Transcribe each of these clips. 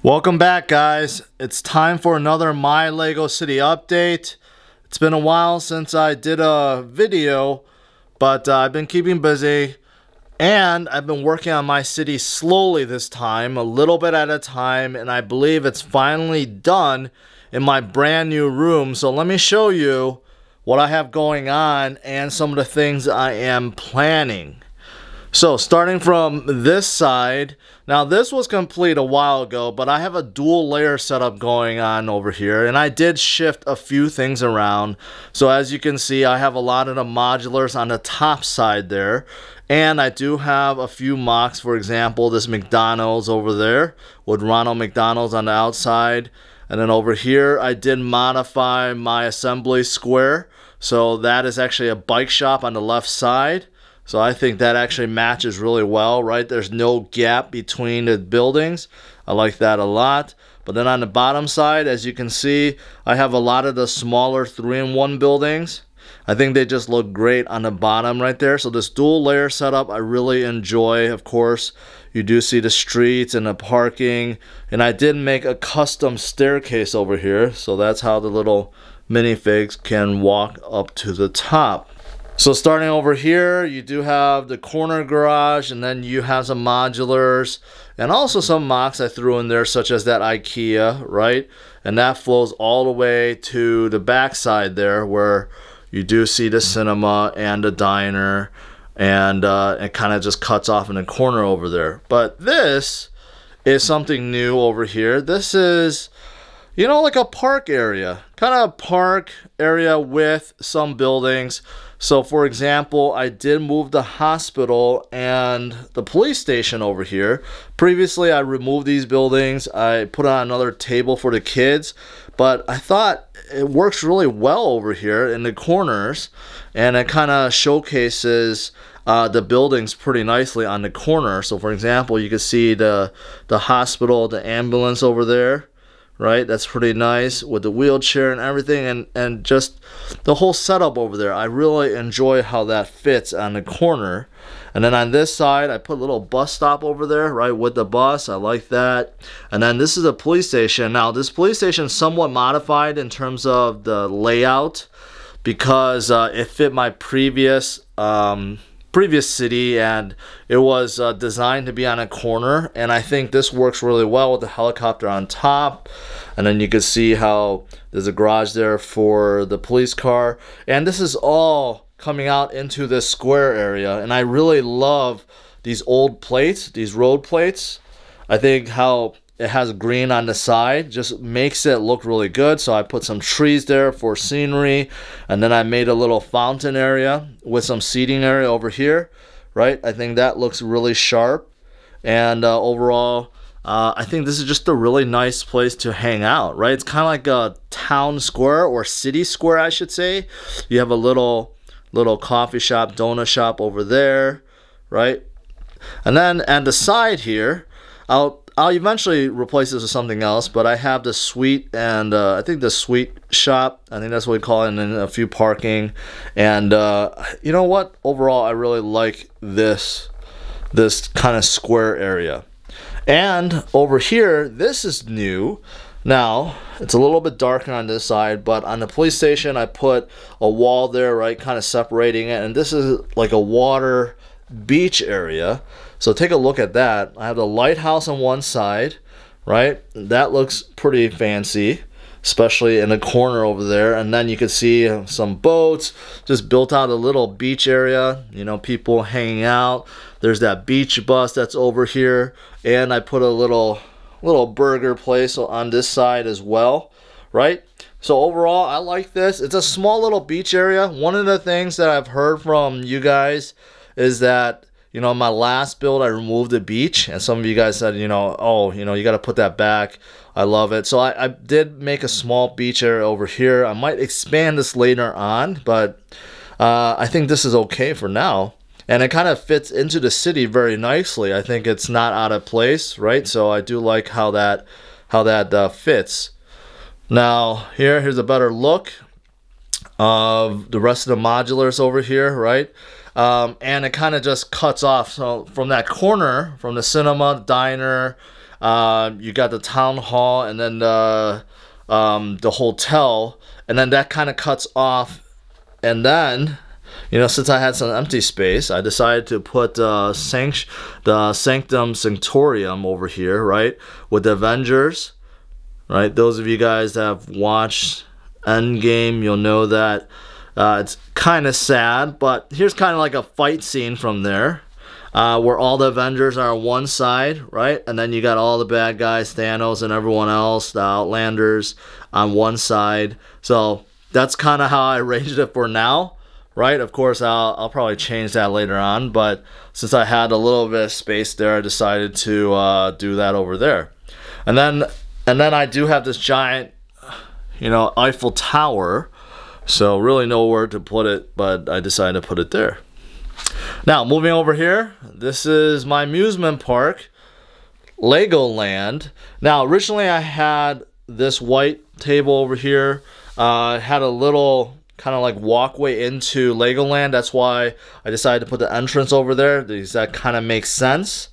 Welcome back, guys. It's time for another My Lego City update. It's been a while since I did a video, but I've been keeping busy and I've been working on my city slowly this time, a little bit at a time, and I believe it's finally done in my brand new room. So let me show you what I have going on and some of the things I am planning. So starting from this side, now this was complete a while ago, but I have a dual layer setup going on over here, and I did shift a few things around. So as you can see, I have a lot of the modulars on the top side there, and I do have a few mocks. For example, this McDonald's over there with Ronald McDonald's on the outside, and then over here I did modify my assembly square, so that is actually a bike shop on the left side. So I think that actually matches really well, right? There's no gap between the buildings. I like that a lot. But then on the bottom side, as you can see, I have a lot of the smaller 3-in-1 buildings. I think they just look great on the bottom right there. So this dual layer setup I really enjoy. Of course, you do see the streets and the parking. And I did make a custom staircase over here. So that's how the little minifigs can walk up to the top. So starting over here, you do have the corner garage, and then you have some modulars and also some mocks I threw in there, such as that IKEA, right? And that flows all the way to the back side there, where you do see the cinema and the diner, and it kind of just cuts off in the corner over there. But this is something new over here. This is, you know, like a park area, kind of a park area with some buildings. So for example, I did move the hospital and the police station over here. Previously, I removed these buildings. I put on another table for the kids, but I thought it works really well over here in the corners, and it kind of showcases the buildings pretty nicely on the corner. So for example, you can see the hospital, the ambulance over there. Right, that's pretty nice with the wheelchair and everything, and just the whole setup over there. I really enjoy how that fits on the corner. And then on this side, I put a little bus stop over there, right, with the bus. I like that. And then this is a police station. Now this police station is somewhat modified in terms of the layout, because it fit my previous city, and it was designed to be on a corner, and I think this works really well with the helicopter on top. And then you can see how there's a garage there for the police car, and this is all coming out into this square area. And I really love these old plates, these road plates. I think how it has green on the side just makes it look really good. So I put some trees there for scenery, and then I made a little fountain area with some seating area over here, right? I think that looks really sharp. And overall, I think this is just a really nice place to hang out, right? It's kind of like a town square, or city square, I should say. You have a little coffee shop, donut shop over there, right? And then at the side here, I'll eventually replace this with something else, but I have the suite, and I think the suite shop, I think that's what we call it, and then a few parking. And you know what? Overall, I really like this kind of square area. And over here, this is new. Now, it's a little bit darker on this side, but on the police station, I put a wall there, right, kind of separating it. And this is like a water beach area. So take a look at that. I have the lighthouse on one side, right? That looks pretty fancy, especially in the corner over there. And then you can see some boats, just built out a little beach area, you know, people hanging out. There's that beach bus that's over here. And I put a little burger place on this side as well, right? So overall, I like this. It's a small little beach area. One of the things that I've heard from you guys is that, you know, my last build, I removed the beach, and some of you guys said, you know, oh, you know, you got to put that back. I love it. So I did make a small beach area over here. I might expand this later on, but I think this is okay for now. And it kind of fits into the city very nicely. I think it's not out of place, right? So I do like how that fits. Now, here's a better look of the rest of the modulars over here, right? And it kind of just cuts off. So from that corner, from the cinema, diner, You got the town hall, and then the hotel, and then that kind of cuts off. And then, you know, since I had some empty space, I decided to put the Sanctum Sanctorium over here, right, with the Avengers, right? Those of you guys that have watched Endgame, you'll know that it's kind of sad, but here's kind of like a fight scene from there, where all the Avengers are on one side, right? And then you got all the bad guys, Thanos and everyone else, the Outlanders, on one side. So that's kind of how I arranged it for now, right? Of course, I'll probably change that later on, but since I had a little bit of space there, I decided to do that over there. And then I do have this giant, you know, Eiffel Tower, so really nowhere to put it, but I decided to put it there. Now, moving over here, this is my amusement park, Legoland. Now, originally I had this white table over here. Had a little kind of like walkway into Legoland. That's why I decided to put the entrance over there, because that kind of makes sense.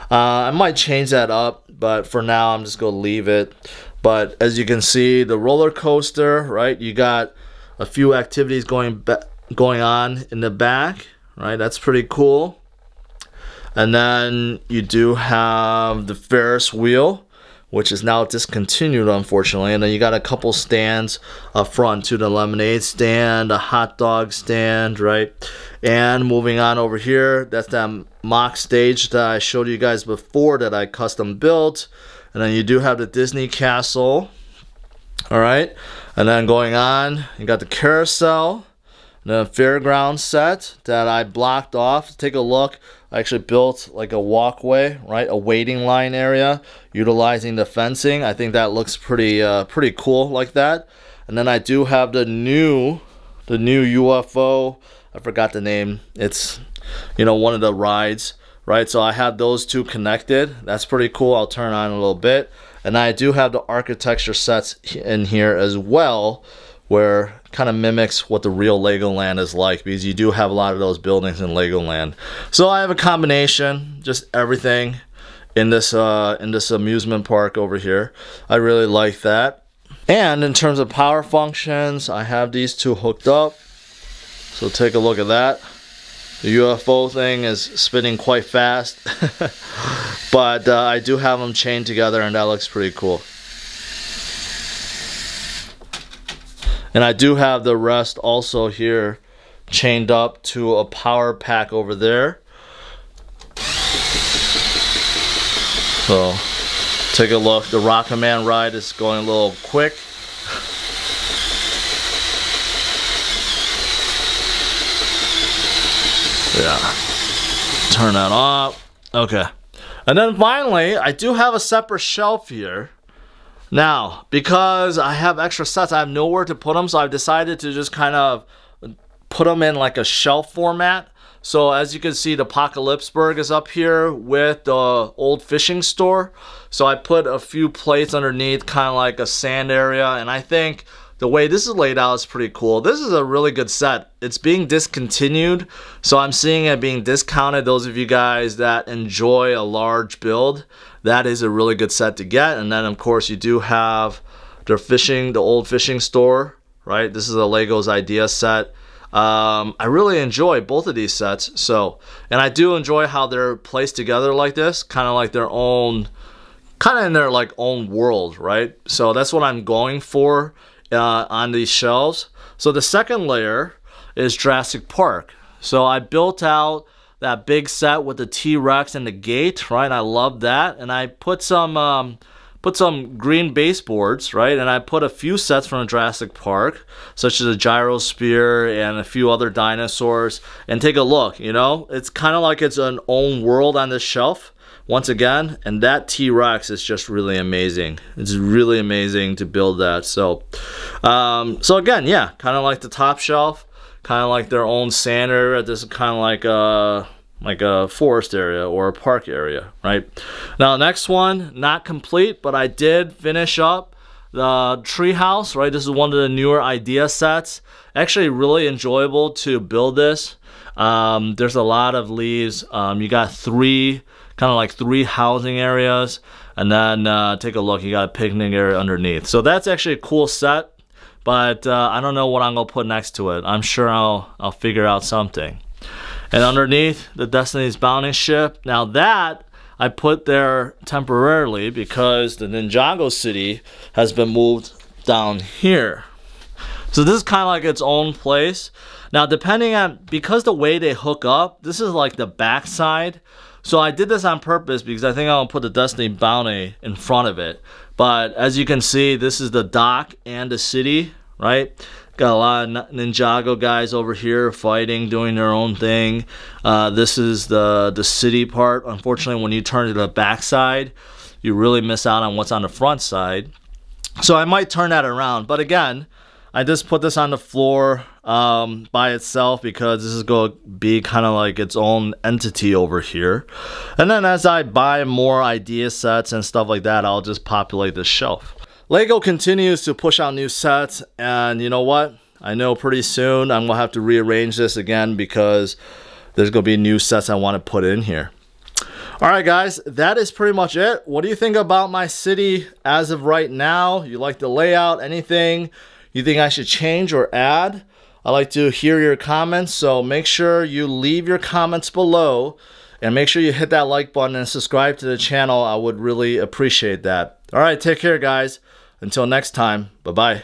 I might change that up, but for now I'm just going to leave it. But as you can see, the roller coaster, right? You got a few activities going on in the back, right? That's pretty cool. And then you do have the Ferris wheel, which is now discontinued, unfortunately. And then you got a couple stands up front to the lemonade stand, a hot dog stand, right? And moving on over here, that's that mock stage that I showed you guys before that I custom built. And then you do have the Disney Castle, all right? And then going on, you got the carousel, the Fairground set that I blocked off. Take a look. I actually built like a walkway, right? A waiting line area, utilizing the fencing. I think that looks pretty cool like that. And then I do have the new UFO. I forgot the name. It's, you know, one of the rides, right? So I have those two connected. That's pretty cool. I'll turn on in a little bit. And I do have the architecture sets in here as well, where kind of mimics what the real Legoland is like, because you do have a lot of those buildings in Legoland. So I have a combination, just everything in this amusement park over here. I really like that. And in terms of power functions, I have these two hooked up. So take a look at that. The UFO thing is spinning quite fast, but I do have them chained together, and that looks pretty cool. And I do have the rest also here chained up to a power pack over there. So take a look. The Rocket Man ride is going a little quick. Yeah. Turn that off. Okay. And then finally, I do have a separate shelf here. Now, because I have extra sets, I have nowhere to put them, so I've decided to just kind of put them in like a shelf format. So as you can see, the Apocalypseburg is up here with the old fishing store. So I put a few plates underneath, kind of like a sand area, and I think the way this is laid out is pretty cool. This is a really good set. It's being discontinued, so I'm seeing it being discounted. Those of you guys that enjoy a large build, that is a really good set to get. And then of course you do have the old fishing store, right? This is a Lego's Idea set. I really enjoy both of these sets. So, and I do enjoy how they're placed together like this, kind of like their own, kind of in their like own world, right? So that's what I'm going for on these shelves. So the second layer is Jurassic Park. So I built out that big set with the T-Rex and the gate, right? I love that. And I put some green baseboards, right? And I put a few sets from Jurassic Park, such as a gyrosphere and a few other dinosaurs. And take a look, you know, it's kind of like it's an own world on this shelf once again. And that T-Rex is just really amazing. It's really amazing to build that. So so again, yeah, kind of like the top shelf, kind of like their own sand area. This is kind of like a forest area or a park area, right? Now, next one, not complete, but I did finish up the treehouse, right? This is one of the newer idea sets. Actually, really enjoyable to build this. There's a lot of leaves. You got three housing areas. And then take a look, you got a picnic area underneath. So that's actually a cool set, but I don't know what I'm gonna put next to it. I'm sure I'll figure out something. And underneath, the Destiny's Bounty ship. Now that I put there temporarily because the Ninjago City has been moved down here. So this is kind of like its own place. Now depending on, because the way they hook up, this is like the back side. So I did this on purpose because I think I'll put the Destiny Bounty in front of it. But as you can see, this is the dock and the city, right? Got a lot of Ninjago guys over here fighting, doing their own thing. This is the city part. Unfortunately, when you turn to the back side, you really miss out on what's on the front side. So I might turn that around. But again, I just put this on the floor by itself because this is going to be kind of like its own entity over here. And then as I buy more idea sets and stuff like that, I'll just populate this shelf. Lego continues to push out new sets, and you know what? I know pretty soon I'm going to have to rearrange this again because there's going to be new sets I want to put in here. Alright guys, that is pretty much it. What do you think about my city as of right now? You like the layout? Anything you think I should change or add? I like to hear your comments, so make sure you leave your comments below and make sure you hit that like button and subscribe to the channel. I would really appreciate that. Alright, take care guys. Until next time, bye-bye.